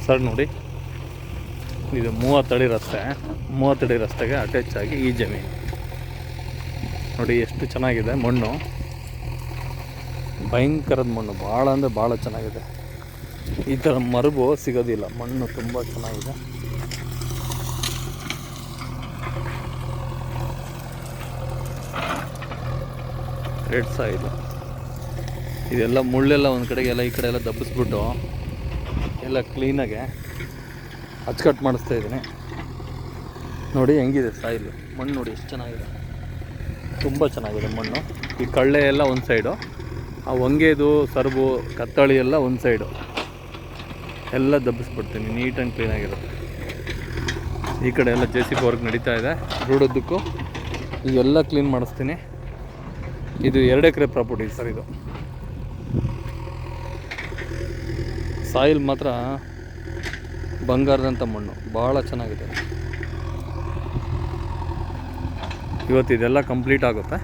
Sir ನೋಡಿ, ಇದು 30 ಅಡಿ ರಸ್ತೆ. 30 ಅಡಿ ರಸ್ತೆಗೆ ಅಟ್ಯಾಚ್ ಆಗಿ ಈ ಜಮೀನು ನೋಡಿ ಎಷ್ಟು ಚೆನ್ನಾಗಿದೆ. ಮಣ್ಣು ಭಯಂಕರದ ಮಣ್ಣು, ಭಾಳ ಅಂದರೆ ಭಾಳ ಚೆನ್ನಾಗಿದೆ. ಈ ಥರ ಮರಬು ಸಿಗೋದಿಲ್ಲ. ಮಣ್ಣು ತುಂಬ ಚೆನ್ನಾಗಿದೆ. ರೆಡ್ ಸಾಯಿಲ್ ಇದೆಲ್ಲ ಮುಳ್ಳೆಲ್ಲ ಒಂದು ಕಡೆಗೆ ಎಲ್ಲ ಈ ಕಡೆ ಎಲ್ಲ ದಬ್ಬಿಸ್ಬಿಟ್ಟು ಎಲ್ಲ ಕ್ಲೀನಾಗೆ ಅಚ್ಚುಕಟ್ಟು ಮಾಡಿಸ್ತಾ ಇದ್ದೀನಿ. ನೋಡಿ ಹೆಂಗಿದೆ ಸಾಯಿಲ್, ಮಣ್ಣು ನೋಡಿ ಎಷ್ಟು ಚೆನ್ನಾಗಿದೆ, ತುಂಬ ಚೆನ್ನಾಗಿದೆ ಮಣ್ಣು. ಈ ಕಳ್ಳೆ ಎಲ್ಲ ಒಂದು ಸೈಡು, ಆ ಹೊಂಗೆದು ಸರಬು ಕತ್ತಳಿ ಎಲ್ಲ ಒಂದು ಸೈಡು ಎಲ್ಲ ದಬ್ಬಿಸ್ಬಿಡ್ತೀನಿ. Neat and ಕ್ಲೀನಾಗಿರುತ್ತೆ. ಈ ಕಡೆ ಎಲ್ಲ JCB ವರ್ಕ್ ನಡೀತಾ ಇದೆ ರೋಡುದ್ದಕ್ಕೂ. ಈಗೆಲ್ಲ ಕ್ಲೀನ್ ಮಾಡಿಸ್ತೀನಿ. ಇದು 2 ಎಕರೆ ಪ್ರಾಪರ್ಟಿ ಸರ್. ಇದು ಸಾಯಿಲ್ ಮಾತ್ರ ಬಂಗಾರದಂಥ ಮಣ್ಣು, ಭಾಳ ಚೆನ್ನಾಗಿದೆ. ಇವತ್ತು ಇದೆಲ್ಲ ಕಂಪ್ಲೀಟ್ ಆಗುತ್ತೆ.